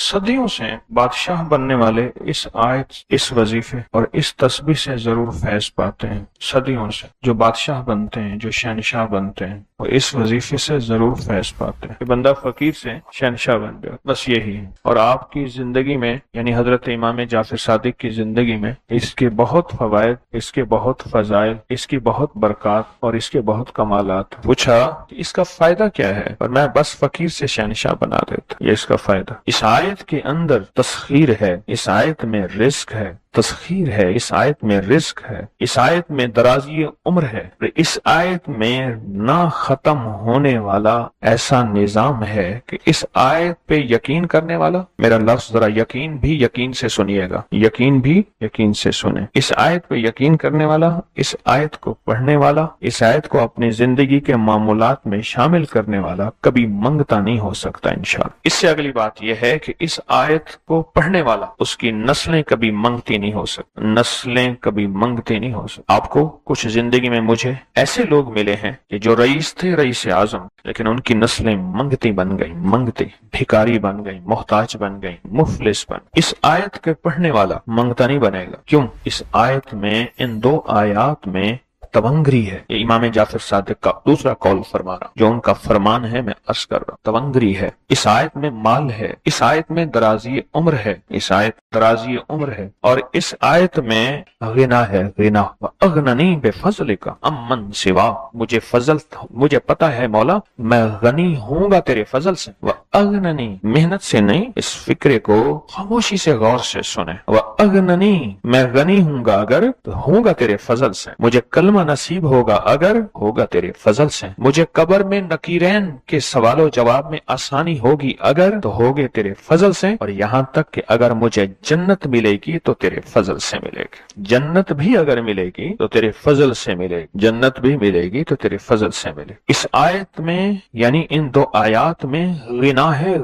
صدیوں سے بادشاہ بننے والے اس آیت، اس وظیفے اور اس تسبیح سے ضرور فیض پاتے ہیں۔ صدیوں سے جو بادشاہ بنتے ہیں، جو شہنشاہ بنتے ہیں، وہ اس وظیفے سے ضرور فیض پاتے ہیں کہ بندہ فقیر سے شہنشاہ بن جائے، بس یہی ہے۔ اور آپ کی زندگی میں، یعنی حضرت امام جعفر صادق کی زندگی میں اس کے بہت فوائد، اس کے بہت فضائل، اس کی بہت برکات اور اس کے بہت کمالات۔ پوچھا کہ اس کا فائدہ کیا ہے؟ اور میں بس فقیر سے شہنشاہ بنا دیتا، یہ اس کا فائدہ۔ اس آیت کے اندر تسخیر ہے، اس آیت میں رزق ہے، تسخیر ہے، اس آیت میں رزق ہے، اس آیت میں درازی عمر ہے، اس آیت میں نہ ختم ہونے والا ایسا نظام ہے کہ اس آیت پہ یقین کرنے والا، میرا لفظ ذرا یقین بھی یقین سے سنیے گا، یقین بھی یقین سے سنیں، اس آیت پہ یقین کرنے والا، اس آیت کو پڑھنے والا، اس آیت کو اپنی زندگی کے معمولات میں شامل کرنے والا کبھی منگتا نہیں ہو سکتا انشاءاللہ۔ اس سے اگلی بات یہ ہے کہ اس آیت کو پڑھنے والا، اس کی نسلیں کبھی منگتی نہیں ہو سکتی، نسلیں کبھی منگتی نہیں ہو سکتی۔ آپ کو کچھ زندگی میں مجھے ایسے لوگ ملے ہیں کہ جو رئیس تھے، رئیس اعظم، لیکن ان کی نسلیں منگتی بن گئی، منگتی، بھکاری بن گئی، محتاج بن گئی، مفلس بن۔ اس آیت کے پڑھنے والا منگتا نہیں بنے گا۔ کیوں؟ اس آیت میں، ان دو آیات میں تونگری ہے۔ یہ امام جعفر صادق کا دوسرا قول فرما رہا، جو ان کا فرمان ہے، میں عرض کر رہا ہوں، تونگری ہے۔ اس آیت میں مال ہے، اس آیت میں درازی عمر ہے، اس آیت درازی عمر ہے، اور اس آیت میں غنا ہے، غنا۔ وَأَغْنَنِي بِفَضْلِكَ عَمَّنْ سِوَاكَ، مجھے فضل، مجھے پتا ہے مولا میں غنی ہوں گا تیرے فضل سے۔ وَأَغْنَنِي، محنت سے نہیں، اس فکرے کو خاموشی سے غور سے سنیں۔ وَأَغْنَنِي، میں غنی ہوں گا اگر تو ہوں گا تیرے فضل سے، مجھے کلمہ نصیب ہوگا اگر ہوگا تیرے فضل سے، مجھے قبر میں نکیرین کے سوال و جواب میں آسانی ہوگی اگر تو ہوگے تیرے فضل سے، اور یہاں تک کہ اگر مجھے جنت ملے گی تو تیرے فضل سے ملے گی، جنت بھی اگر ملے گی تو تیرے فضل سے ملے گی، جنت بھی ملے گی تو تیرے فضل سے ملے گی۔ اس آیت میں، یعنی ان دو آیات میں غنا ہے،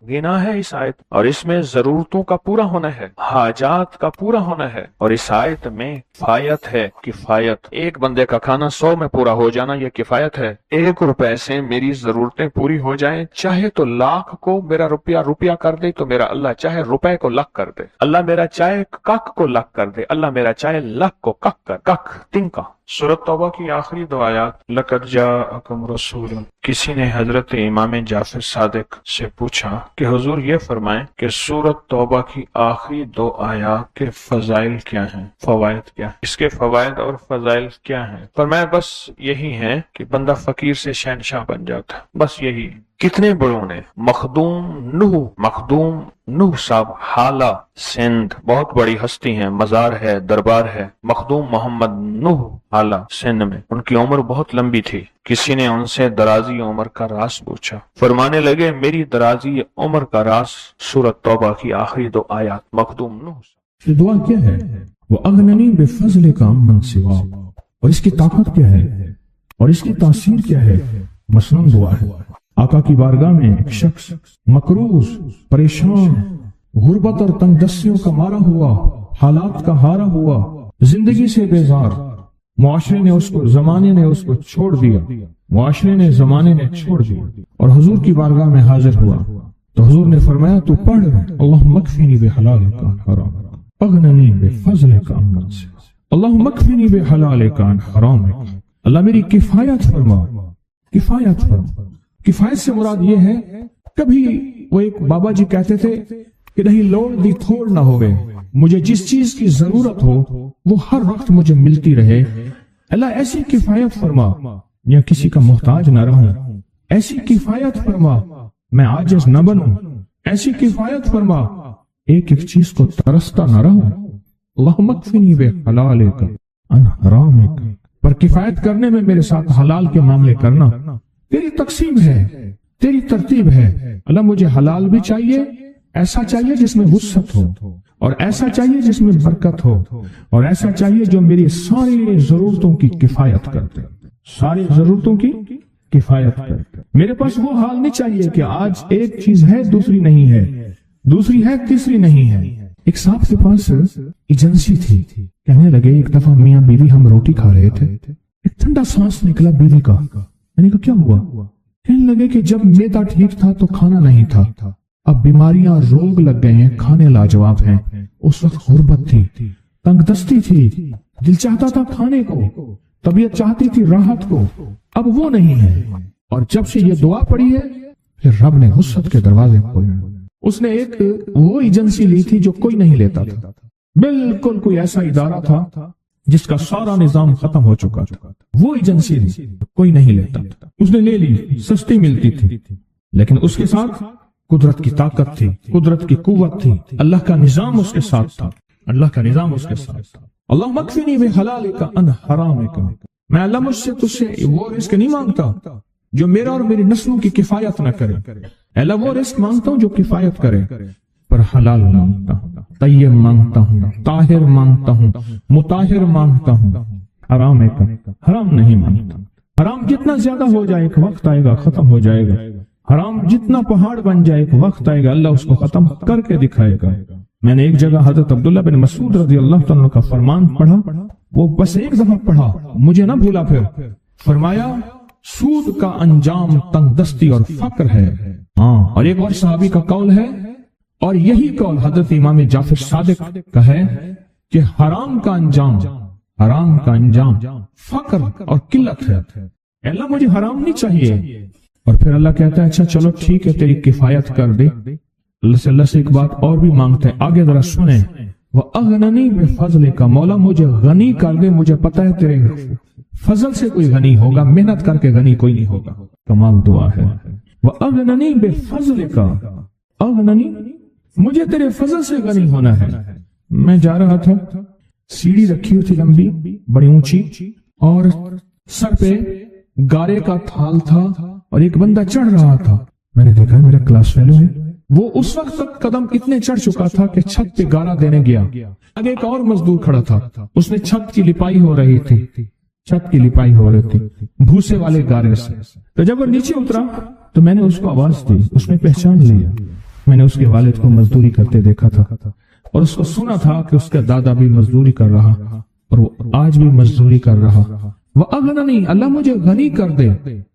غنا ہے اس آیت، اور اس میں ضرورتوں کا پورا ہونا ہے، حاجات کا پورا ہونا ہے، اور اس آیت میں کفایت ہے، کفایت۔ ایک بندے کا کھانا 100 میں پورا ہو جانا یہ کفایت ہے۔ 1 روپے سے میری ضرورتیں پوری ہو جائیں، چاہے تو لاکھ کو میرا روپیہ کر دے تو میرا اللہ چاہے روپے کو لاکھ کر دے، اللہ میرا چاہے کک کو لاکھ کر دے، اللہ میرا چاہے لاکھ کو کک تنکا۔ سورۃ توبہ کی آخری 2 آیات، لَقَدْ جَاءَكُمْ رَسُولٌ۔ کسی نے حضرت امام جعفر صادق سے پوچھا کہ حضور یہ فرمائیں کہ سورۃ توبہ کی آخری 2 آیات کے فضائل کیا ہیں، فوائد کیا ہیں، اس کے فوائد اور فضائل کیا ہیں؟ فرمایا بس یہی ہے کہ بندہ فقیر سے شہنشاہ بن جاتا ہے، بس یہی۔ کتنے بڑوں نے، مخدوم نوح صاحب، حالہ سندھ، بہت بڑی ہستی ہیں، مزار ہے، دربار ہے، مخدوم محمد نوح حالہ سندھ میں، ان کی عمر بہت لمبی تھی۔ کسی نے ان سے درازی عمر کا راز پوچھا، فرمانے لگے میری درازی عمر کا راز سورۃ توبہ کی آخری 2 آیات۔ مخدوم نوح یہ دعا کیا ہے؟ وَأَغْنَنِي بِفَضْلِكَ عَمَّنْ سِوَاكَ، اور اس کی طاقت کیا ہے اور اس کی تاثیر کیا ہے؟ مثلاً دعا ہے، آقا کی بارگاہ میں ایک شخص مقروض، پریشان، غربت اور تنگ دستیوں کا مارا ہوا، حالات کا ہارا ہوا، زندگی سے بیزار، معاشرے نے اس کو، زمانے نے اس کو چھوڑ دیا، معاشرے نے، زمانے نے چھوڑ دیا، اور حضور کی بارگاہ میں حاضر ہوا تو حضور نے فرمایا تو پڑھ اللہم اکفنی بحلالک عن حرامک اغننی بفضلک عمن سواک، اللہم اکفنی بحلالک عن حرامک، اللہ میری کفایت فرما، کفایت فرما۔ کفایت سے مراد یہ ہے، کبھی وہ ایک بابا جی کہتے تھے کہ نہیں لوڑ دی تھوڑ نہ ہوئے، مجھے جس چیز کی ضرورت ہو وہ ہر وقت مجھے ملتی رہے، اللہ ایسی کفایت فرما، یا کسی کا محتاج نہ رہوں، ایسی کفایت فرما، میں عاجز نہ بنوں، ایسی کفایت فرما، ایک چیز کو ترستا نہ رہوں، اللہم اکفنی بحلالک عن حرامک، پر کفایت کرنے میں میرے ساتھ حلال کے معاملے کرنا، تیری تقسیم ہے، تیری ترتیب ہے، اللہ مجھے حلال بھی چاہیے، ایسا چاہیے جس میں وسعت ہو، اور ایسا چاہیے جس میں برکت ہو، اور ایسا چاہیے جو میری ساری ضرورتوں کی کفایت کرتے، ساری ضرورتوں کی کفایت کرتے۔ میرے پاس وہ حال نہیں چاہیے کہ آج ایک چیز ہے دوسری نہیں ہے، دوسری ہے تیسری نہیں ہے۔ ایک صاحب کے پاس ایجنسی تھی، کہنے لگے ایک دفعہ میاں بیوی ہم روٹی کھا رہے تھے، ایک ٹھنڈا سانس نکلا بیوی کا، میں نے کہا کیا ہوا؟ کہنے لگے کہ جب میدا ٹھیک تھا تو کھانا نہیں تھا، اب بیماریاں روگ لگ گئے ہیں، کھانے لاجواب ہیں. اس وقت غربت تھی، تنگ دستی تھی، دل چاہتا تھا کھانے کو، طبیعت چاہتی تھی راحت کو. اب وہ نہیں ہے. اور جب سے یہ دعا پڑی ہے پھر رب نے وسعت کے دروازے کھولے. اس نے ایک وہ ایجنسی لی تھی جو کوئی نہیں لیتا تھا. بالکل کوئی ایسا ادارہ تھا جس کا سارا نظام ختم ہو چکا تھا. وہ ایجنسی لی، کوئی نہیں لیتا تھا. اس نے لے لی، سستی ملتی تھی، لیکن اس کے ساتھ قدرت کی طاقت تھی، قدرت کی قوت تھی. اللہ کا نظام اس کے ساتھ تھا، اللہ کا نظام اس کے ساتھ تھا. اللہ مکفنی بحلالک عن حرامک. میں اللہ مجھ سے تجھ سے وہ رزق نہیں مانگتا جو میرا اور میری نسلوں کی کفایت نہ کرے. اللہ وہ رزق مانگتا ہوں جو کفایت کرے، پر حلال مانگتا ہوں، طیب مانگتا ہوں، طاہر مانگتا ہوں، مطہر مانگتا ہوں. حرام نہیں مانگتا. حرام جتنا زیادہ ہو جائے ایک وقت آئے گا ختم ہو جائے گا. حرام جتنا پہاڑ بن جائے ایک وقت آئے گا اللہ اس کو ختم کر کے دکھائے گا. میں نے ایک جگہ حضرت عبداللہ بن مسعود رضی اللہ تعالیٰ کا فرمان پڑھا، وہ بس ایک دفعہ پڑھا، مجھے نہ بھولا. پھر فرمایا سود کا انجام تنگ دستی اور فقر ہے. اور ایک اور صحابی کا قول ہے، اور یہی قول حضرت امام جعفر صادق کا ہے کہ حرام کا انجام فقر اور قلت ہے. اللہ مجھے حرام نہیں چاہیے. اور پھر اللہ کہتا ہے اچھا چلو ٹھیک ہے تیری کفایت کر دے. اللہ سے ایک بات اور بھی مانگتے ہیں، آگے ذرا سنیں. وَأَغْنَنِي بِفَضْلِكَ. مولا مجھے غنی کر دے، مجھے پتہ ہے تیرے فضل سے کوئی غنی ہوگا، محنت کر کے غنی کوئی نہیں ہوگا. کمال دعا ہے. وَأَغْنَنِي بِفَضْلِكَ. اغننی، مجھے تیرے فضل سے غنی ہونا ہے. میں جا رہا تھا، سیڑھی رکھی ہوئی تھی لمبی بڑی اونچی، اور سر پہ گارے کا تھال تھا اور ایک بندہ چڑھ رہا تھا. میں نے دیکھا میرا کلاس فیلو ہے. وہ اس وقت تک قدم اتنے چڑھ چکا تھا کہ چھت پہ گارا دینے گیا. آگے ایک اور مزدور کھڑا تھا، اس نے چھت کی لپائی ہو رہی تھی، بھوسے والے گارے سے. تو جب وہ نیچے اترا تو میں نے اس کو آواز دی، اس نے پہچان لیا. میں نے اس کے والد کو مزدوری کرتے دیکھا تھا اور اس کو سنا تھا کہ اس کا دادا بھی مزدوری کر رہا اور وہ آج بھی مزدوری کر رہا. وَأَغْنَنِي. اللہ مجھے غنی کر دے،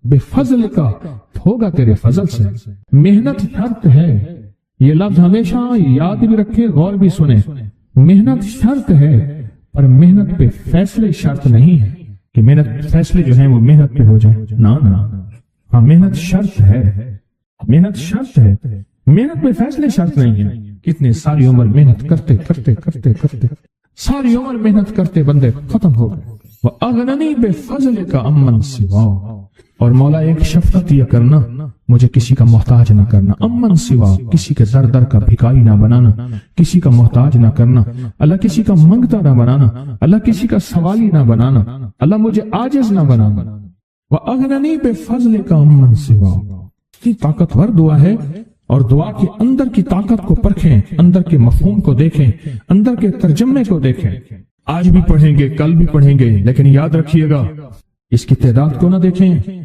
بِفَضْلِكَ. ہوگا تیرے فضل سے. محنت شرط ہے، یہ لفظ ہمیشہ یاد بھی رکھے، غور بھی سنے. محنت شرط ہے، پر محنت پہ فیصلے شرط نہیں ہے کہ محنت فیصلے جو ہیں وہ محنت پہ ہو جائیں. نا ہاں، محنت شرط ہے، محنت شرط ہے، محنت پہ فیصلے شرط نہیں ہے. کتنے ساری عمر محنت کرتے کرتے کرتے کرتے ساری عمر محنت کرتے بندے ختم ہو گئے. وَأَغْنَنِي بِفَضْلِكَ عَمَّنْ سِوَاكَ. اور مولا ایک شفقت یہ کرنا، مجھے کسی کا محتاج نہ کرنا. امن سوا، کسی کے در در کا بھکاری نہ بنانا، کسی کا محتاج نہ کرنا. اللہ کسی کا منگتا نہ بنانا، اللہ کسی کا سوالی نہ بنانا، اللہ مجھے عاجز نہ بنانا. وَأَغْنَنِي بِفَضْلِكَ عَمَّنْ سِوَاكَ. کی طاقتور دعا ہے، اور دعا کے اندر کی طاقت کو پرکھیں، اندر کے مفہوم کو دیکھیں، اندر کے ترجمے کو دیکھیں. آج بھی پڑھیں گے، کل بھی پڑھیں گے، لیکن یاد رکھیے گا اس کی تعداد کو نہ دیکھیں.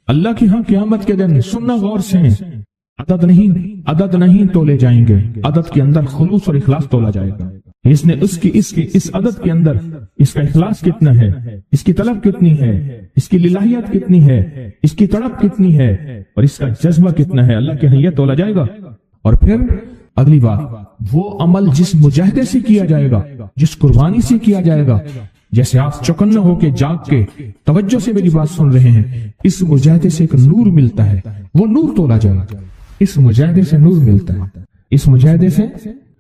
اللہ کی ہاں قیامت کے دن سننا غور سے، عدد نہیں تولے جائیں گے، عدد کے اندر خلوص اور اخلاص تولا جائے گا. اس نے اس عدد کے اندر اس کا اخلاص کتنا ہے، اس کی طلب کتنی ہے، اس کی للہیت کتنی ہے، اس کی تڑپ کتنی ہے، اور اس کا جذبہ کتنا ہے، اللہ کے ہاں یہ تولا جائے گا. اور پھر اگلی بات، وہ عمل جس مجاہدے سے کیا جائے گا، جس قربانی سے کیا جائے گا. جیسے آپ چوکنا ہو کے جاگ کے توجہ سے میری بات سن رہے ہیں، اس مجاہدے سے ایک نور ملتا ہے، وہ نور تولا جائے گا. اس مجاہدے سے نور ملتا ہے، اس مجاہدے سے.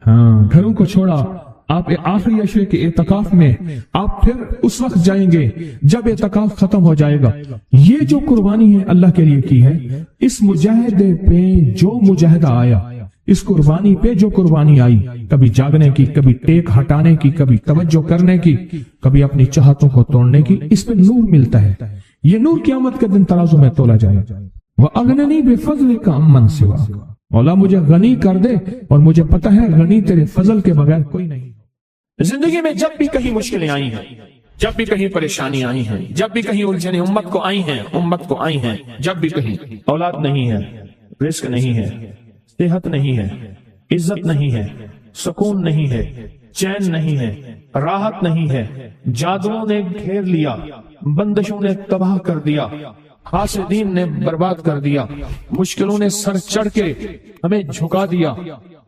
ہاں، گھروں کو چھوڑا، آپ آخری عشرے کے اعتکاف میں آپ پھر اس وقت جائیں گے جب اعتکاف ختم ہو جائے گا. یہ جو قربانی ہے اللہ کے لیے کی ہے، اس مجاہدے پہ جو مجاہدہ آیا، اس قربانی پہ جو قربانی آئی، کبھی جاگنے کی، کبھی ٹیک ہٹانے کی، کبھی توجہ کرنے کی، کبھی اپنی چاہتوں کو توڑنے کی، اس پہ نور ملتا ہے. یہ نور قیامت کے دن ترازو میں تولا جائے. وَأَغْنَنِي بِفَضْلِكَ عَمَّنْ سِوَاكَ. مولا مجھے غنی کر دے، اور مجھے پتہ ہے غنی تیرے فضل کے بغیر کوئی نہیں. زندگی میں جب بھی کہیں مشکلیں آئی ہیں، جب بھی کہیں پریشانی آئی ہیں، جب بھی کہیں الجھنیں امت کو آئی ہیں، جب بھی کہیں اولاد نہیں ہے، رزق نہیں ہے، صحت نہیں ہے، عزت نہیں ہے، سکون نہیں ہے، چین نہیں ہے، راحت نہیں ہے، جادوؤں نے گھیر لیا، بندشوں نے تباہ کر دیا، حاسدین نے برباد کر دیا، مشکلوں نے سر چڑھ کے ہمیں جھکا دیا،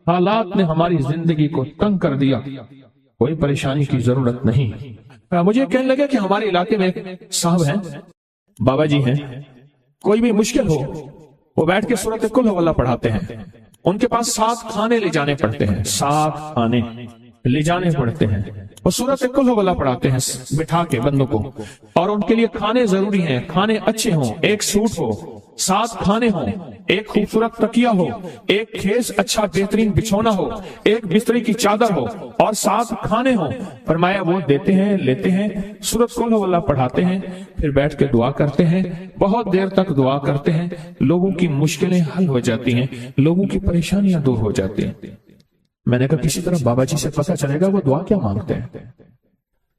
حالات نے ہماری زندگی کو تنگ کر دیا، کوئی پریشانی کی ضرورت نہیں۔ مجھے کہنے لگے کہ ہمارے علاقے میں ایک صاحب ہیں، بابا جی ہیں، کوئی بھی مشکل ہو وہ بیٹھ کے سورۃ قل ہو اللہ پڑھاتے ہیں، ان کے پاس 7 کھانے لے جانے پڑتے ہیں، 7 کھانے لے جانے پڑتے ہیں، وہ سورۃ قل ہو اللہ پڑھاتے ہیں بٹھا کے بندوں کو، اور ان کے لیے کھانے ضروری ہیں، کھانے اچھے ہوں، ایک سوٹ ہو، 7 کھانے ہوں، ایک خوبصورت تکیہ ہو، ایک کھیس اچھا بہترین بچھونا ہو، ایک بستری کی چادر ہو، اور 7 کھانے ہوں۔ فرمایا وہ دیتے ہیں، لیتے ہیں، سورۃ قل ہو اللہ پڑھاتے ہیں، پھر بیٹھ کے دعا کرتے ہیں، بہت دیر تک دعا کرتے ہیں، لوگوں کی مشکلیں حل ہو جاتی ہیں، لوگوں کی پریشانیاں دور ہو جاتی ہیں۔ میں نے کہا کسی طرح بابا جی سے پتہ چلے گا وہ دعا کیا مانگتے ہیں؟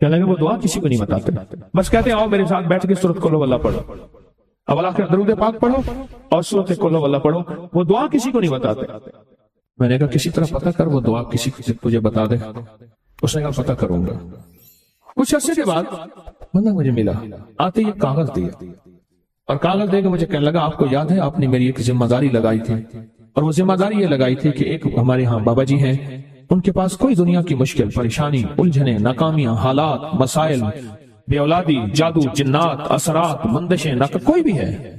کیا لگا وہ دعا کسی کو نہیں بتاتے، بس کہتے ہیں آؤ میرے ساتھ بیٹھ کے سورۃ قل ہو اللہ پڑھو، اول آخر درود پاک پڑھو اور سورۃ قل ہو اللہ پڑھو، وہ دعا کسی کو نہیں بتاتے۔ میں نے کہا کسی طرح پتہ کر وہ دعا کسی کو تجھے بتا دے۔ اس نے کہا پتہ کروں گا۔ کچھ عرصے کے بعد بندہ مجھے ملا، آتے یہ کاغذ دیا، اور کاغذ دے کے مجھے کہنے لگا آپ کو یاد ہے آپ نے میری ایک ذمہ داری لگائی تھی، اور وہ ذمہ داری یہ لگائی تھی کہ ایک ہمارے ہاں بابا جی ہیں، ان کے پاس کوئی دنیا کی مشکل، پریشانی، الجھنیں، ناکامیاں، حالات، مسائل، بے اولادی، جادو، جنات، اثرات، بندشیں، کوئی بھی ہے،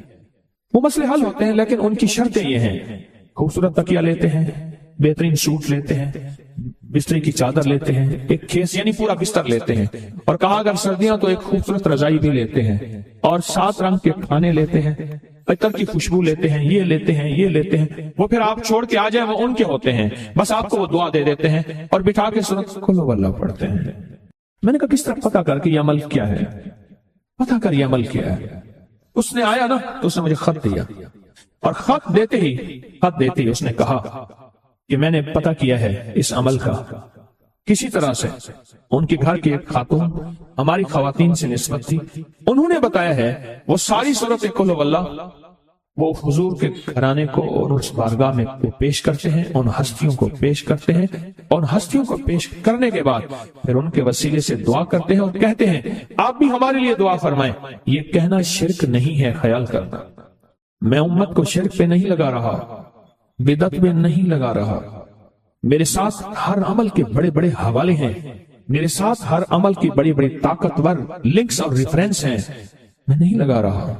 وہ مسئلے حل ہوتے ہیں، لیکن ان کی شرطیں یہ ہیں، خوبصورت تکیہ لیتے ہیں، بہترین سوٹ لیتے ہیں، بستری کی چادر لیتے ہیں، ایک کھیس یعنی پورا بستر لیتے ہیں، اور کہا اگر سردیاں تو ایک خوبصورت رضائی بھی لیتے ہیں، اور 7 رنگ کے کھانے لیتے ہیں، عطر کی خوشبو لیتے ہیں، یہ لیتے ہیں، یہ لیتے ہیں، وہ پھر آپ چھوڑ کے آ جائیں وہ ان کے ہوتے ہیں، بس آپ کو وہ دعا دے دیتے ہیں اور بٹھا کے سورۃ قل ہو اللہ پڑھتے ہیں۔ میں نے کہا کس طرح پتہ کر کے یہ عمل کیا ہے، پتہ کر یہ عمل کیا ہے۔ اس نے آیا نا تو اس نے مجھے خط دیا، اور خط دیتے ہی اس نے کہا کہ میں نے پتہ کیا ہے اس عمل کا، کسی طرح سے ان کے گھر کی ایک خاتون ہماری خواتین سے نسبت تھی، انہوں نے بتایا ہے وہ ساری سورۃ قل ہو اللہ وہ حضور کے گھرانے کو اور اس بارگاہ میں پیش کرتے ہیں، ان ہستیوں کو پیش کرتے ہیں، اور ہستیوں کو پیش کرنے کے بعد پھر ان کے وسیلے سے دعا کرتے ہیں اور کہتے ہیں آپ بھی ہمارے لیے دعا فرمائیں۔ یہ کہنا شرک نہیں ہے، خیال کرنا، میں امت کو شرک پہ نہیں لگا رہا، بدعت میں نہیں لگا رہا، میرے ساتھ ہر عمل کے بڑے بڑے حوالے ہیں، میرے ساتھ ہر عمل کی بڑی بڑی طاقتور لنکس اور ریفرنس ہیں، میں نہیں لگا رہا،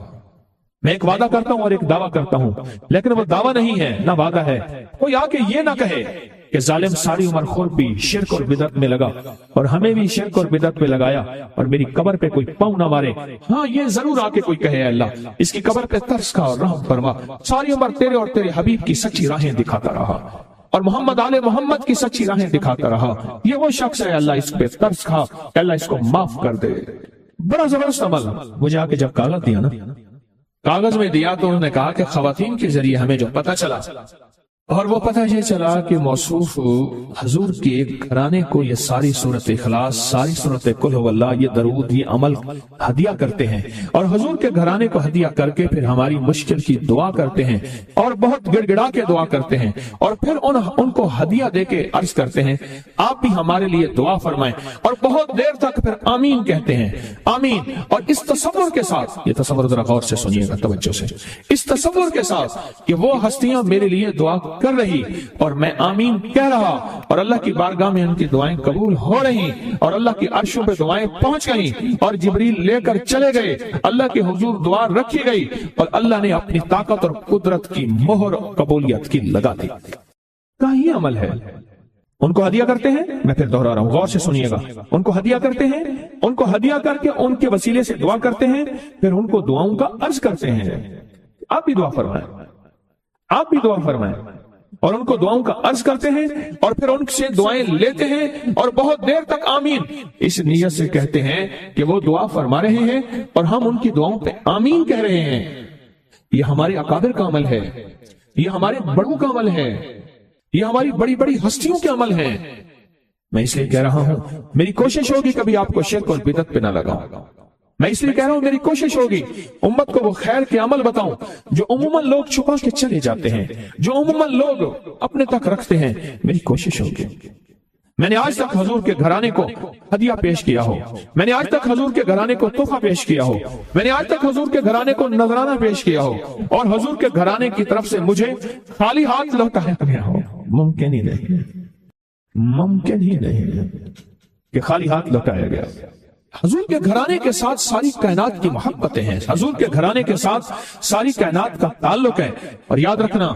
میں ایک وعدہ کرتا ہوں اور ایک دعویٰ کرتا ہوں، لیکن وہ دعویٰ نہیں ہے نہ وعدہ ہے۔ کوئی آ کے یہ نہ کہے کہ ظالم ساری عمر خود بھی شرک اور بدعت میں لگا اور ہمیں بھی شرک اور بدعت میں لگایا اور میری قبر پہ کوئی پاؤں نہ مارے۔ ہاں یہ ضرور آ کے کوئی کہے اللہ اس کی قبر پہ ترس کھا اور رحم فرما، ساری عمر تیرے اور تیرے حبیب کی سچی راہیں دکھاتا رہا اور محمد آل محمد کی سچی راہیں دکھاتا رہا، یہ وہ شخص ہے اللہ اس پہ ترس کھا، اللہ اس کو معاف کر دے۔ بڑا زبردست عمل۔ مجھے آ کے جب کاغذ دیا نا، کاغذ میں دیا تو انہوں نے کہا کہ خواتین کے ذریعے ہمیں جو پتہ چلا، اور وہ پتہ یہ چلا کہ موصوف حضور کے ایک گھرانے کو یہ ساری سورۃ اخلاص، ساری سورۃ قل ہو اللہ، یہ درود، یہ عمل ہدیہ کرتے ہیں، اور حضور کے گھرانے کو ہدیہ کر کے پھر ہماری مشکل کی دعا کرتے ہیں اور بہت گڑ گڑا کے دعا کرتے ہیں، اور پھر ان کو ہدیہ دے کے عرض کرتے ہیں آپ بھی ہمارے لیے دعا فرمائیں، اور بہت دیر تک پھر آمین کہتے ہیں، آمین۔ اور اس تصور کے ساتھ، یہ تصور ذرا غور سے سنیے گا توجہ سے، اس تصور کے ساتھ کہ وہ ہستیاں میرے لیے دعا کر رہی اور میں آمین کہہ رہا، اور اللہ کی بارگاہ میں ان کی دعائیں قبول ہو رہی، اور اللہ کی عرشوں پہ دعائیں پہنچ گئیں، اور جبریل لے کر چلے گئے، اللہ کے حضور دعا رکھی گئی، اور اللہ نے اپنی طاقت اور قدرت کی مہر قبولیت کی لگا دی۔ کہا یہ عمل ہے۔ ان کو ہدیہ کرتے ہیں، میں پھر دوہرا رہا ہوں، غور سے سنیے گا، ان کو ہدیہ کرتے ہیں، ان کو ہدیہ کر کے ان کے وسیلے سے دعا کرتے ہیں، پھر ان کو دعاؤں کا عرض کرتے ہیں آپ بھی دعا فرمائیں، آپ بھی دعا فرمائیں، اور ان کو دعاؤں کا عرض کرتے ہیں، اور پھر ان سے دعائیں لیتے ہیں، اور بہت دیر تک آمین اس نیت سے کہتے ہیں کہ وہ دعا فرما رہے ہیں اور ہم ان کی دعاؤں پہ آمین کہہ رہے ہیں۔ یہ ہمارے اکابر کا عمل ہے، یہ ہمارے بڑوں کا عمل ہے، یہ ہماری بڑی بڑی ہستیوں کے عمل ہیں۔ میں اس لیے کہہ رہا ہوں میری کوشش ہوگی کبھی آپ کو شرک اور بدعت پہ نہ لگاؤں، میں اس لیے کہہ رہا ہوں میری کوشش ہوگی امت کو وہ خیر کے عمل بتاؤں جو عموماً لوگ چھپا کے چلے جاتے ہیں، جو عموماً لوگ اپنے تک رکھتے ہیں، میری کوشش ہوگی۔ میں نے آج تک حضور کے گھرانے کو ہدیہ پیش کیا ہو، میں نے آج تک حضور کے گھرانے کو تحفہ پیش کیا ہو، میں نے آج تک حضور کے گھرانے کو نذرانہ پیش کیا ہو، اور حضور کے گھرانے کی طرف سے مجھے خالی ہاتھ لوٹایا گیا ہو۔ ممکن ہی نہیں، ممکن ہی نہیں کہ خالی ہاتھ لوٹایا گیا۔ حضور کے گھرانے کے ساتھ ساری کائنات کی محبتیں ہیں، حضور کے گھرانے کے ساتھ ساری کائنات کا تعلق ہے۔ اور یاد رکھنا،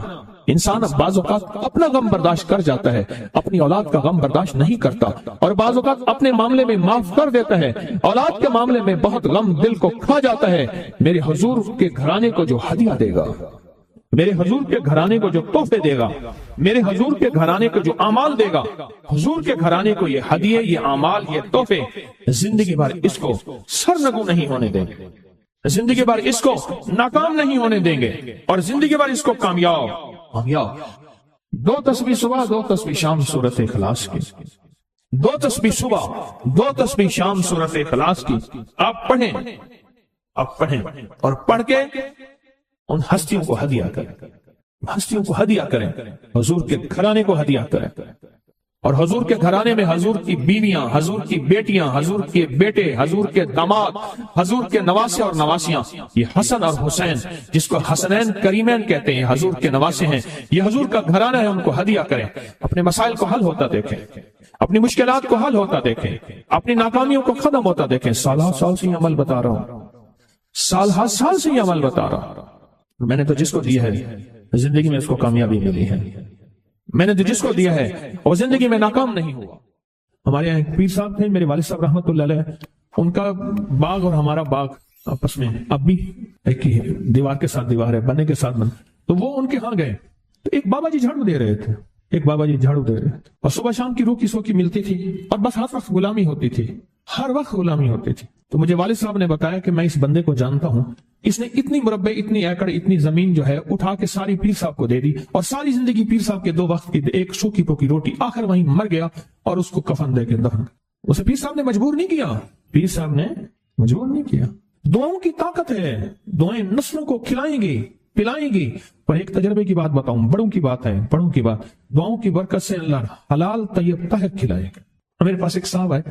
انسان بعض اوقات اپنا غم برداشت کر جاتا ہے، اپنی اولاد کا غم برداشت نہیں کرتا، اور بعض اوقات اپنے معاملے میں معاف کر دیتا ہے، اولاد کے معاملے میں بہت غم دل کو کھا جاتا ہے۔ میرے حضور کے گھرانے کو جو ہدیہ دے گا، میرے حضور کے گھرانے کو جو تحفے دے گا، میرے حضور کے گھرانے کو جو اعمال دے گا، حضور کے گھرانے کو یہ ہدیے، یہ اعمال، یہ تحفے زندگی بھر اس کو سرنگو نہیں ہونے دیں گے، زندگی بھر اس کو ناکام نہیں ہونے دیں گے، اور زندگی بھر اس کو کامیاب۔ دو تسبیح صبح، دو تسبیح شام سورۃ اخلاص کی، دو تسبیح صبح، دو تسبیح شام سورۃ اخلاص کی آپ پڑھیں، آپ پڑھیں، اور پڑھ کے ان ہستیوں کو ہدیہ کریں، ہستیوں کو ہدیہ کریں، حضور کے گھرانے کو ہدیہ کریں۔ اور حضور کے گھرانے میں حضور کی بیویاں، حضور کی بیٹیاں، حضور کے بیٹے، حضور کے داماد، حضور کے نواسے اور نواسیاں، یہ حسن اور حسین جس کو حسنین کریمین کہتے ہیں، حضور کے نواسے ہیں، یہ حضور کا گھرانہ ہے، ان کو ہدیہ کریں۔ اپنے مسائل کو حل ہوتا دیکھیں، اپنی مشکلات کو حل ہوتا دیکھیں، اپنی ناکامیوں کو ختم ہوتا دیکھیں۔ سال سے یہ عمل بتا رہا ہوں، سال سے یہ عمل بتا رہا ہوں۔ میں نے تو جس کو دیا ہے زندگی میں اس کو کامیابی ملی ہے، میں نے تو جس کو دیا ہے وہ زندگی میں ناکام نہیں ہوا۔ ہمارے یہاں ایک پیر صاحب تھے، میرے والد صاحب رحمت اللہ علیہ، ان کا باغ اور ہمارا باغ آپس میں اب بھی ایک ہی ہے، دیوار کے ساتھ دیوار ہے، بنے کے ساتھ بن۔ تو وہ ان کے ہاں گئے تو ایک بابا جی جھاڑو دے رہے تھے، ایک بابا جی جھاڑو دے رہے تھے، اور صبح شام کی روکی سوکی ملتی تھی، اور بس ہر وقت غلامی ہوتی تھی، ہر وقت غلامی ہوتی تھی۔ تو مجھے والد صاحب نے بتایا کہ میں اس بندے کو جانتا ہوں، اس نے اتنی مربع، اتنی ایکڑ، اتنی زمین جو ہے اٹھا کے ساری پیر صاحب کو دے دی، اور ساری زندگی پیر صاحب کے 2 وقت کی ایک سوکھی پوکی روٹی، آخر وہیں مر گیا اور اس کو کفن دے کے دفن۔ اسے پیر صاحب نے مجبور نہیں کیا، پیر صاحب نے مجبور نہیں کیا۔ دعاؤں کی طاقت ہے، دعائیں نسلوں کو کھلائیں گی، پلائیں گی۔ پر ایک تجربے کی بات بتاؤں، بڑوں کی بات ہے، بڑوں کی بات، دعاؤں کی برکت سے اللہ حلال طیب طاہر کھلائے گا۔ میرے پاس ایک صاحب ہے،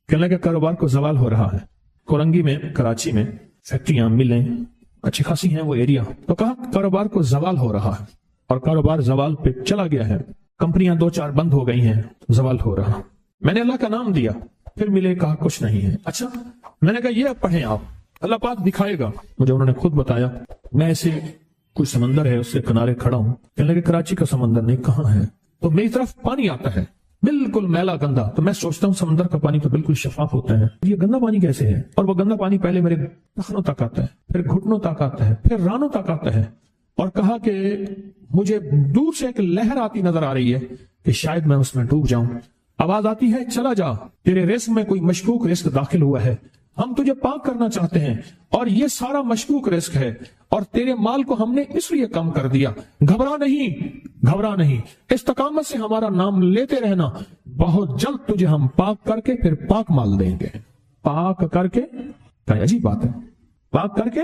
کہنے لگا کاروبار کو زوال ہو رہا ہے، کورنگی میں، کراچی میں فیکٹریاں، ملیں اچھی خاصی ہیں وہ ایریا، تو کہا کاروبار کو زوال ہو رہا ہے، اور کاروبار زوال پہ چلا گیا ہے، کمپنیاں 2-4 بند ہو گئی ہیں، زوال ہو رہا۔ میں نے اللہ کا نام دیا، پھر ملے، کہا کچھ نہیں ہے۔ اچھا، میں نے کہا یہ پڑھیں آپ، اللہ پاک دکھائے گا مجھے۔ انہوں نے خود بتایا، میں ایسے کوئی سمندر ہے اس کے کنارے کھڑا ہوں، کہنے لگے کراچی کا سمندر نہیں، کہاں ہے؟ تو میری طرف پانی آتا ہے بالکل میلا گندا، تو میں سوچتا ہوں سمندر کا پانی تو بالکل شفاف ہوتا ہے، یہ گندا پانی کیسے ہے؟ اور وہ گندا پانی پہلے میرے ٹخنوں تک آتا ہے، پھر گھٹنوں تک آتا ہے، پھر رانوں تک آتا ہے۔ اور کہا کہ مجھے دور سے ایک لہر آتی نظر آ رہی ہے کہ شاید میں اس میں ڈوب جاؤں۔ آواز آتی ہے چلا جا، تیرے رزق میں کوئی مشکوک رزق داخل ہوا ہے، ہم تجھے پاک کرنا چاہتے ہیں، اور یہ سارا مشکوک رزق ہے، اور تیرے مال کو ہم نے اس لیے کم کر دیا۔ گھبرا نہیں، گھبرا نہیں، استقامت سے ہمارا نام لیتے رہنا، بہت جلد تجھے ہم پاک کر کے پھر پاک مال دیں گے۔ پاک کر کے، کیا عجیب بات ہے، پاک کر کے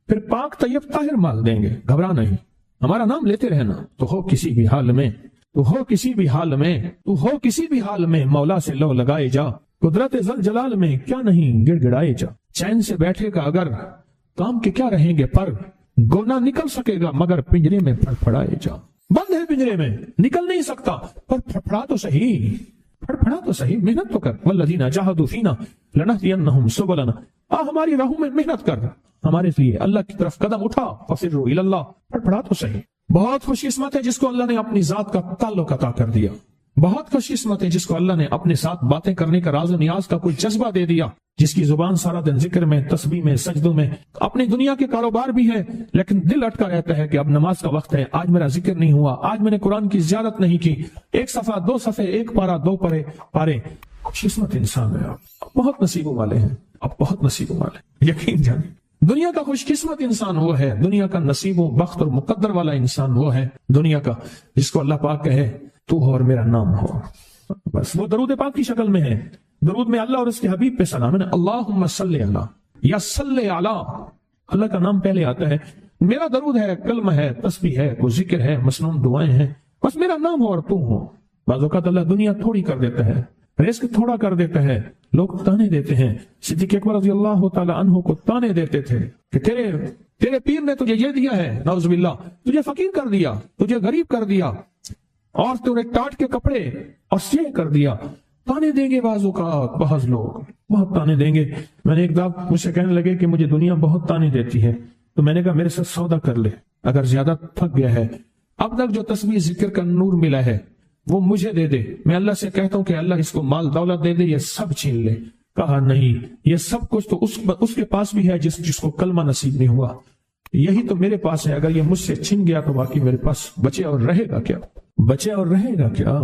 پھر پاک طیب طاہر مال دیں گے، گھبرا نہیں، ہمارا نام لیتے رہنا۔ تو ہو کسی بھی حال میں، تو ہو کسی بھی حال میں، تو ہو کسی بھی حال میں، مولا سے لو لگائے جا، قدرت ذل جلال میں کیا نہیں گڑ گڑائے جا۔ چین سے بیٹھے گا اگر کام کے کیا رہیں گے پر، گونا نکل سکے گا مگر پنجرے میں پھڑپھڑائے جا۔ بند ہے پنجرے میں، نکل نہیں سکتا، پر پھڑپھڑا تو صحیح، پھڑپھڑا تو صحیح، محنت تو کر۔ والذین جاہدوا فینا لنہدینہم سبلنا، ہماری راہوں میں محنت کر، ہمارے لیے اللہ کی طرف قدم اٹھا، ففروا الی اللہ، پھڑپھڑا تو صحیح۔ بہت خوش قسمت ہے جس کو اللہ نے اپنی ذات کا تعلق عطا کر دیا، بہت خوش قسمت ہے جس کو اللہ نے اپنے ساتھ باتیں کرنے کا راز و نیاز کا کوئی جذبہ دے دیا، جس کی زبان سارا دن ذکر میں، تسبیح میں، سجدوں میں، اپنی دنیا کے کاروبار بھی ہے، لیکن دل اٹکا رہتا ہے کہ اب نماز کا وقت ہے، آج میرا ذکر نہیں ہوا، آج میں نے قرآن کی زیارت نہیں کی، 1 صفحہ 2 صفحے، 1 پارہ 2 پارے۔ خوش قسمت انسان ہے آپ، بہت نصیبوں والے ہیں آپ، بہت نصیبوں والے، یقین جانیں۔ دنیا کا خوش قسمت انسان وہ ہے، دنیا کا نصیب و بخت اور مقدر والا انسان وہ ہے دنیا کا جس کو اللہ پاک کہے تو ہو اور میرا نام ہو، بس وہ درود پاک کی شکل میں ہے۔ درود میں اللہ اور اس کے حبیب پہ سلام ہے، اللہم صلی علی یا صلی علی، اللہ کا نام پہلے آتا ہے۔ میرا درود ہے، کلمہ ہے، تسبیح ہے، کوئی ذکر ہے، مسنون دعائیں ہیں، بس میرا نام ہو اور تو ہو، بعض اوقات اللہ دنیا تھوڑی کر دیتا ہے، رزق تھوڑا کر دیتا ہے، لوگ تانے دیتے ہیں۔ صدیق اکبر رضی اللہ تعالی عنہ کو تانے دیتے تھے کہ تیرے پیر نے تجھے یہ دیا ہے، نعوذ باللہ، تجھے فقیر کر دیا، تجھے غریب کر دیا، اور تُونے ٹاٹ کے کپڑے اور سیہ کر دیا۔ تانے دیں گے بعض اوقات، بعض لوگ بہت تانے دیں گے۔ میں نے ایک دفعہ مجھ سے کہنے لگے کہ مجھے دنیا بہت تانے دیتی ہے، تو میں نے کہا میرے ساتھ سودا کر لے، اگر زیادہ تھک گیا ہے، اب تک جو تسبیح ذکر کا نور ملا ہے وہ مجھے دے دے، میں اللہ سے کہتا ہوں کہ اللہ اس کو مال دولت دے دے، یہ سب چھین لے۔ کہا نہیں، یہ سب کچھ تو اس کے پاس بھی ہے جس کو کلمہ نصیب نہیں ہوا، یہی تو میرے پاس ہے، اگر یہ مجھ سے چھن گیا تو باقی میرے پاس بچے اور رہے گا کیا؟ بچے اور رہے گا کیا؟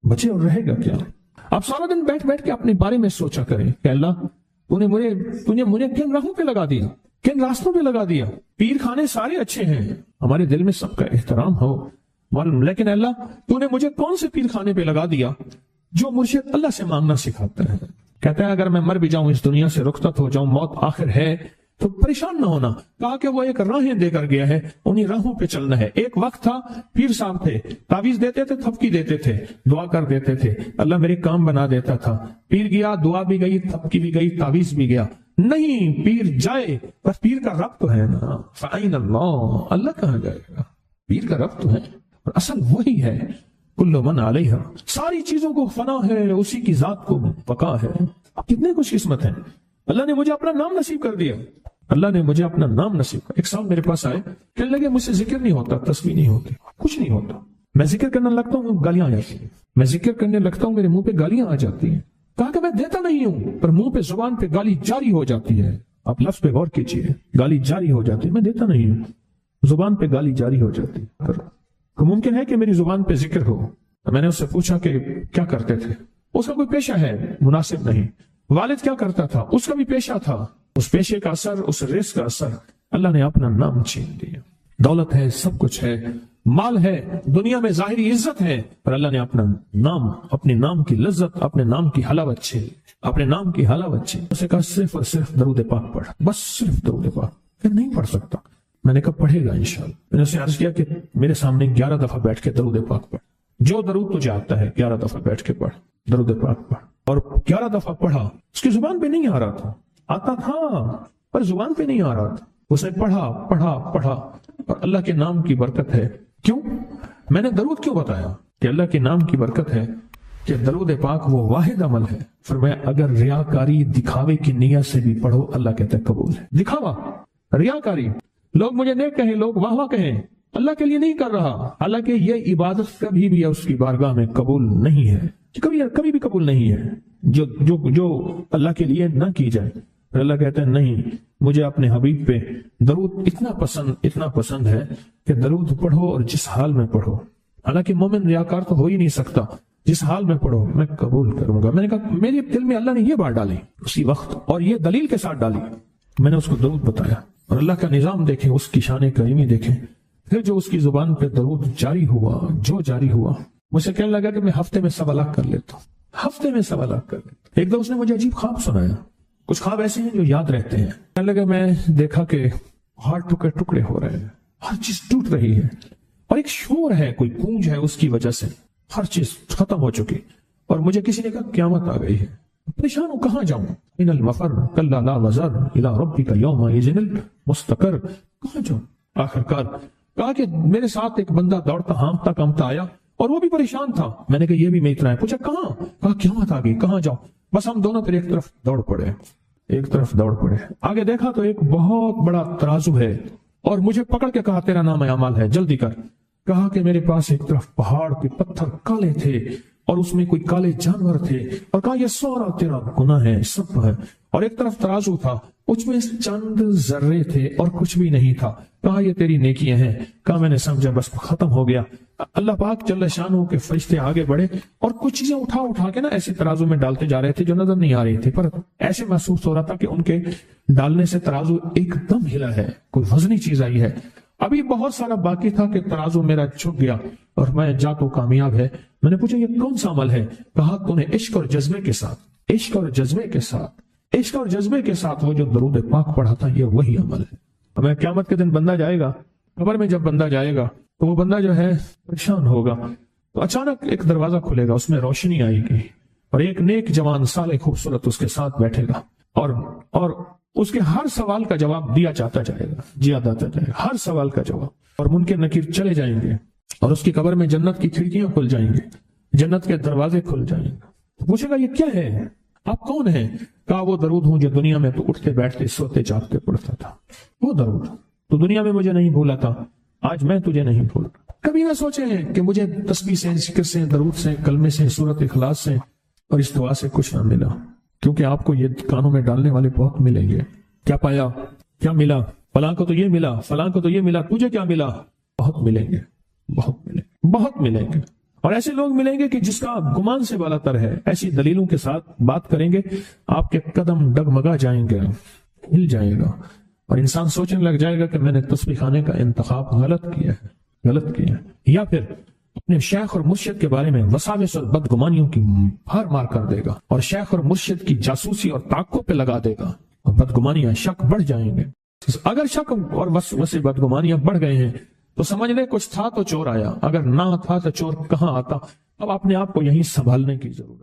بچے اور رہے گا کیا؟ آپ سارا دن بیٹھ بیٹھ کے اپنے بارے میں سوچا کریں کہ اللہ تُونے مجھے کن راہوں پہ لگا دیا، کن راستوں پہ لگا دیا۔ پیر خانے سارے اچھے ہیں، ہمارے دل میں سب کا احترام ہو، لیکن اللہ تُونے مجھے کون سے پیر خانے پہ لگا دیا جو مرشد اللہ سے مانگنا سکھاتا ہے؟ کہتا ہے اگر میں مر بھی جاؤں، اس دنیا سے رخصت ہو جاؤں، موت آخر ہے، تو پریشان نہ ہونا۔ کہا کہ وہ ایک راہیں دے کر گیا ہے، انہی راہوں پہ چلنا ہے۔ ایک وقت تھا پیر صاحب تھے، تعویذ دیتے تھے، تھپکی دیتے تھے، دعا کر دیتے تھے، اللہ میرے کام بنا دیتا تھا۔ پیر گیا، دعا بھی گئی، تھپکی بھی گئی، تعویذ بھی گیا۔ نہیں، پیر جائے پر پیر کا رب تو ہے نا، فَأَيْنَ اللَّهُ، اللہ کہاں جائے گا؟ پیر کا رب تو ہے، اور اصل وہی ہے۔ کل من علیہا، ساری چیزوں کو فنا ہے، اسی کی ذات کو بقا ہے۔ کتنے خوش قسمت ہیں، اللہ نے مجھے اپنا نام نصیب کر دیا، اللہ نے مجھے اپنا نام نصیب کر۔ ایک صاحب میرے پاس آئے، کہنے لگے مجھ سے ذکر نہیں ہوتا، تسبیح نہیں ہوتی، کچھ نہیں ہوتا، میں ذکر کرنے لگتا ہوں گالیاں آ جاتی ہیں، میں ذکر کرنے لگتا ہوں میرے منہ پہ گالیاں آ جاتی ہیں۔ کہا کہ میں دیتا نہیں ہوں، پر منہ پہ زبان پہ گالی جاری ہو جاتی ہے۔ آپ لفظ پہ غور کیجیے، گالی جاری ہو جاتی ہے، میں دیتا نہیں ہوں، زبان پہ گالی جاری ہو جاتی ہے۔ تو ممکن ہے کہ میری زبان پہ ذکر ہو۔ میں نے اس سے پوچھا کہ کیا کرتے تھے؟ اس کا کوئی پیشہ ہے؟ مناسب نہیں۔ والد کیا کرتا تھا؟ اس کا بھی پیشہ تھا۔ اس پیشے کا اثر، اس رزق کا اثر، اللہ نے اپنا نام چھین دیا۔ دولت ہے، سب کچھ ہے، مال ہے، دنیا میں ظاہری عزت ہے، پر اللہ نے اپنا نام، اپنے نام کی لذت، اپنے نام کی حلاوت چھین، اپنے نام کی حلاوت چھین۔ اسے کہا صرف اور صرف درود پاک پڑھ، بس صرف درود پاک۔ پھر نہیں پڑھ سکتا۔ میں نے کہا پڑھے گا انشاءاللہ۔ میں نے اسے عرض کیا کہ میرے سامنے 11 دفعہ بیٹھ کے درود پاک پڑھ، جو درود تجھے آتا ہے 11 دفعہ بیٹھ کے پڑھ، درود پاک پڑھ۔ اور 11 دفعہ پڑھا، اس کی زبان پہ نہیں آ رہا تھا، آتا تھا پر زبان پہ نہیں آ رہا تھا۔ اس نے پڑھا پڑھا پڑھا، اور اللہ کے نام کی برکت ہے۔ کیوں میں نے درود کیوں بتایا؟ کہ اللہ کے نام کی برکت ہے کہ درود پاک وہ واحد عمل ہے، فرمایا اگر ریاکاری، دکھاوے کی نیت سے بھی پڑھو، اللہ کہتا ہے قبول ہے۔ دکھاوا، ریاکاری، لوگ مجھے نیک کہیں، لوگ واہ واہ کہیں، اللہ کے لیے نہیں کر رہا، حالانکہ یہ عبادت کبھی بھی اس کی بارگاہ میں قبول نہیں ہے، کبھی بھی قبول نہیں ہے جو اللہ کے لیے نہ کی جائے۔ پھر اللہ کہتا ہے نہیں، مجھے اپنے حبیب پہ درود اتنا پسند ہے کہ درود پڑھو اور جس حال میں پڑھو، حالانکہ مومن ریاکار تو ہو ہی نہیں سکتا، جس حال میں پڑھو میں قبول کروں گا۔ میں نے کہا میرے دل میں اللہ نے یہ بات ڈالی اسی وقت، اور یہ دلیل کے ساتھ ڈالی۔ میں نے اس کو درود بتایا، اور اللہ کا نظام دیکھیں، اس کی شان کریمی دیکھیں۔ پھر جو اس کی زبان پہ درود جاری ہوا، مجھ سے کہنے لگا کہ میں ہفتے میں 1.25 لاکھ کر لیتا ہوں، ہفتے میں 1.25 لاکھ کر لیتا ہوں۔ ایک دو اس نے مجھے عجیب خواب سنایا، کچھ خواب ایسے ہیں جو یاد رہتے ہیں۔ کہنے لگا میں دیکھا کہ ہاتھ ٹکڑے ہو رہے ہیں، ہر چیز ٹوٹ رہی ہے، اور ایک شور ہے، کوئی گونج ہے، اس کی وجہ سے ہر چیز ختم ہو چکی۔ اور مجھے کسی نے کہا قیامت آ گئی ہے، پریشان ہوں، کہاں جاؤں؟ ان المفر کلا لا وزر الى ربک یومئذ المستقر، کہاں جاؤں؟ آخرکار کہا کہ میرے ساتھ ایک بندہ دوڑتا ہانپتا کامتا آیا، اور وہ بھی پریشان تھا۔ میں نے کہا یہ بھی میں اتنا ہے، پوچھا کہاں؟ کہا قیامت آ گئی، کہاں جاؤں؟ بس ہم دونوں پھر ایک طرف دوڑ پڑے۔ آگے دیکھا تو ایک بہت بڑا ترازو ہے، اور مجھے پکڑ کے کہا تیرا نام اعمال ہے، جلدی کر۔ کہا کہ میرے پاس ایک طرف پہاڑ کے پتھر کالے تھے، اور اس میں کوئی کالے جانور تھے، اور کہا یہ سارا تیرا گناہ ہے، سب ہے۔ اور ایک طرف ترازو تھا، اس میں چند ذرے تھے اور کچھ بھی نہیں تھا۔ کہا یہ تیری نیکیاں ہیں۔ کہا میں نے سمجھا بس ختم ہو گیا۔ اللہ پاک جل شانہ کے فرشتے آگے بڑھے، اور کچھ چیزیں اٹھا کے نا ایسے ترازو میں ڈالتے جا رہے تھے جو نظر نہیں آ رہی تھی، پر ایسے محسوس ہو رہا تھا کہ ان کے ڈالنے سے ترازو ایک دم ہلا ہے، کوئی وزنی چیز آئی ہے۔ ابھی بہت سارا باقی تھا کہ ترازو میرا جھک گیا، اور میں جا تو کامیاب ہے۔ میں نے پوچھا یہ کون سا عمل ہے؟ کہا تو نے عشق اور جذبے کے ساتھ وہ جو درود پاک پڑھا تھا، یہ وہی عمل ہے۔ ہمیں قیامت کے دن بندہ جائے گا، قبر میں جب بندہ جائے گا تو وہ بندہ جو ہے پریشان ہوگا، تو اچانک ایک دروازہ کھلے گا، اس میں روشنی آئے گی اور ایک نیک جوان صالح خوبصورت اس کے ساتھ بیٹھے گا اور اس کے ہر سوال کا جواب دیا جاتا جائے گا، ہر سوال کا جواب، اور منکر نکیر چلے جائیں گے اور اس کی قبر میں جنت کی کھڑکیاں کھل جائیں گے، جنت کے دروازے کھل جائیں گے۔ تو پوچھے گا یہ کیا ہے، آپ کون ہیں؟ کہا وہ درود ہوں جو دنیا میں تو اٹھتے بیٹھتے سوتے جاگتے پڑھتا تھا، وہ درود تو دنیا میں مجھے نہیں بھولا تھا، آج میں تجھے نہیں بھول۔ کبھی نہ سوچے ہیں کہ مجھے تسبیح سے، ذکر سے، درود سے، کلمے سے، سورت اخلاص سے اور اس دعا سے کچھ نہ ملا، کیونکہ آپ کو یہ کانوں میں ڈالنے والے بہت ملیں گے۔ کیا پایا، کیا ملا، فلاں کو تو یہ ملا، فلاں کو تو یہ ملا، تجھے کیا ملا؟ بہت ملیں گے، بہت ملیں گے، اور ایسے لوگ ملیں گے کہ جس کا گمان سے بالا تر ہے، ایسی دلیلوں کے ساتھ بات کریں گے، آپ کے قدم ڈگمگا جائیں گے، ہل جائے گا، اور انسان سوچنے لگ جائے گا کہ میں نے تسبیح خانے کا انتخاب غلط کیا ہے، یا پھر اپنے شیخ اور مرشد کے بارے میں وساوس اور بدگمانیوں کی بھر مار کر دے گا، اور شیخ اور مرشد کی جاسوسی اور تعقب پہ لگا دے گا، اور بدگمانیاں، شک بڑھ جائیں گے۔ اگر شک اور وسوسے بدگمانیاں بڑھ گئے ہیں تو سمجھ لے کچھ تھا تو چور آیا، اگر نہ تھا تو چور کہاں آتا۔ اب اپنے آپ کو یہیں سنبھالنے کی ضرورت